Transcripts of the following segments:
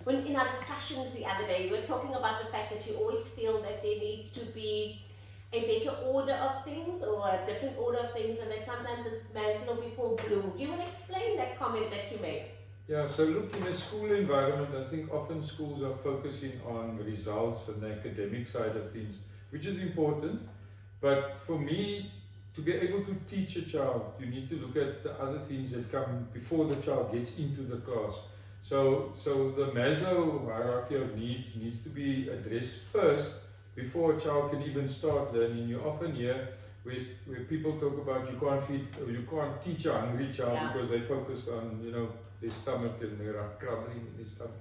when in our discussions the other day, we were talking about the fact that you always feel that there needs to be a better order of things or a different order of things, and that sometimes it's Maslow before Bloom. Do you want to explain that comment that you made? Yeah, so look, in a school environment, I think often schools are focusing on results and the academic side of things, which is important. But for me, to be able to teach a child, you need to look at the other things that come before the child gets into the class. So the Maslow hierarchy of needs to be addressed first before a child can even start learning. You often hear where people talk about you can't feed or you can't teach a hungry child because they focus on their stomach and they're crumbling in their stomach.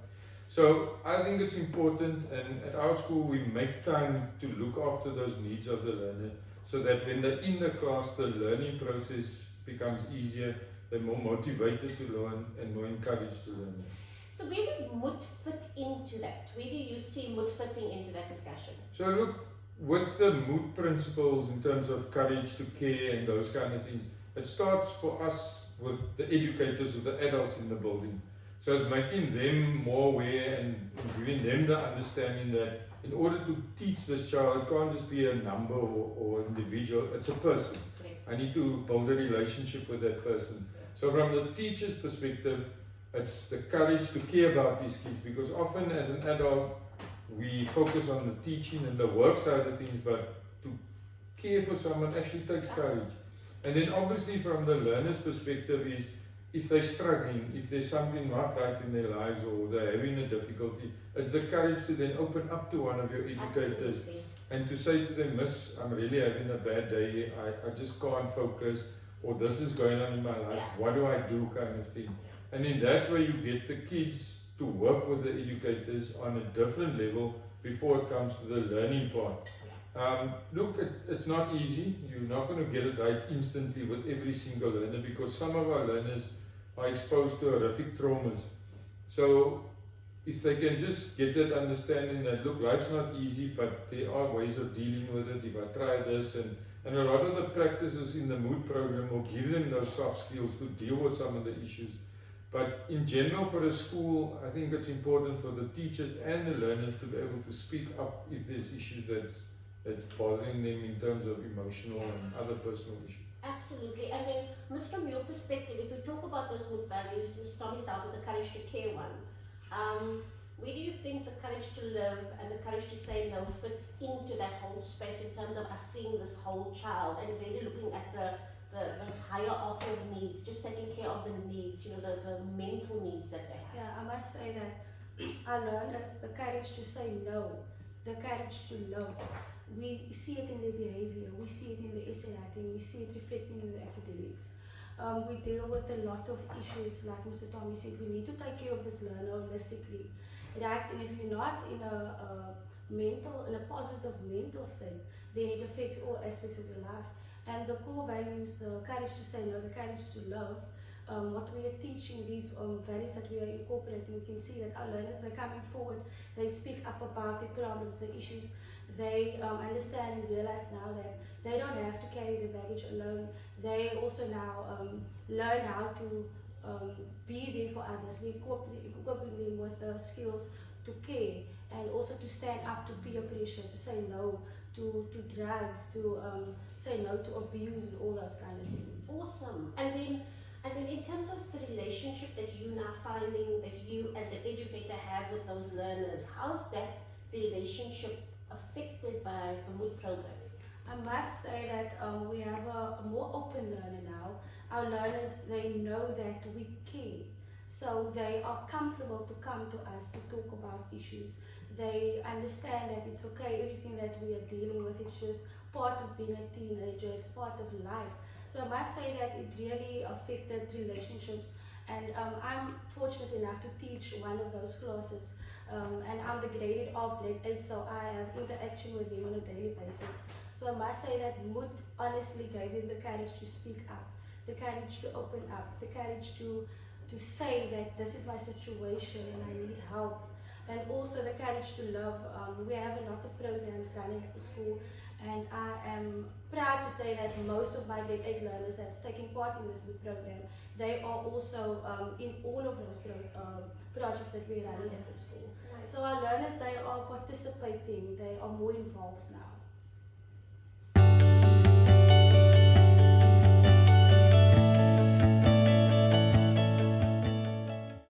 So I think it's important, and at our school we make time to look after those needs of the learner, so that when they're in the class, the learning process becomes easier, they're more motivated to learn and more encouraged to learn. So where would MOT fit into that? Where do you see MOT fitting into that discussion? So look, with the MOT principles in terms of courage to care and those kind of things, it starts for us with the educators, with the adults in the building. So it's making them more aware and giving them the understanding that in order to teach this child, it can't just be a number or individual, it's a person. I need to build a relationship with that person. So from the teacher's perspective, it's the courage to care about these kids, because often as an adult, we focus on the teaching and the work side of things, but to care for someone actually takes courage. And then obviously from the learner's perspective is, if they're struggling, if there's something not right in their lives or they're having a difficulty, it's the courage to then open up to one of your educators. Absolutely. And to say to them, Miss, I'm really having a bad day, I just can't focus, or this is going on in my life, what do I do, kind of thing. And in that way you get the kids to work with the educators on a different level before it comes to the learning part. Look, it's not easy. You're not going to get it right instantly with every single learner, because some of our learners are exposed to horrific traumas. So if they can just get that understanding that, look, life's not easy, but there are ways of dealing with it. If I try this, and a lot of the practices in the MOT program will give them those soft skills to deal with some of the issues. But in general, for a school, I think it's important for the teachers and the learners to be able to speak up if there's issues that's bothering them in terms of emotional and other personal issues. Absolutely. And then, Ms., from your perspective, if we talk about those MOT values, Ms. Tommy started with the courage to care one. Where do you think the courage to live and the courage to say no fits into that whole space in terms of us seeing this whole child and really looking at this hierarchy of needs, just taking care of the needs, the mental needs that they have? Yeah, I must say that I learned as the courage to say no, the courage to love. We see it in their behavior, we see it in the essay writing, we see it reflecting in the academics. We deal with a lot of issues, like Mr. Tommy said, we need to take care of this learner holistically. Right? And if you're not in a positive mental state, then it affects all aspects of your life. And the core values, the courage to say no, the courage to love, what we are teaching, these values that we are incorporating, we can see that our learners, they're coming forward, they speak up about their problems, their issues, they understand and realize now that they don't have to carry the baggage alone. They also now learn how to be there for others. We're equipping them with the skills to care and also to stand up to peer pressure, to say no to drugs, to say no to abuse and all those kind of things. Awesome. And then in terms of the relationship that you're now finding that you as an educator have with those learners, how's that relationship affected by the MOT program? I must say that we have a more open learner now. Our learners, they know that we care. So they are comfortable to come to us to talk about issues. They understand that it's okay, everything that we are dealing with is just part of being a teenager, it's part of life. So I must say that it really affected relationships, and I'm fortunate enough to teach one of those classes, and I'm the graded of grade 8, so I have interaction with them on a daily basis. So I must say that MOT honestly gave them the courage to speak up, the courage to open up, the courage to say that this is my situation and I need help, and also the courage to love. We have a lot of programs running at the school, And I am proud to say that most of my grade 8 learners that's taking part in this boot program, they are also in all of those projects that we're running at the school. Nice. So our learners, they are participating, they are more involved now.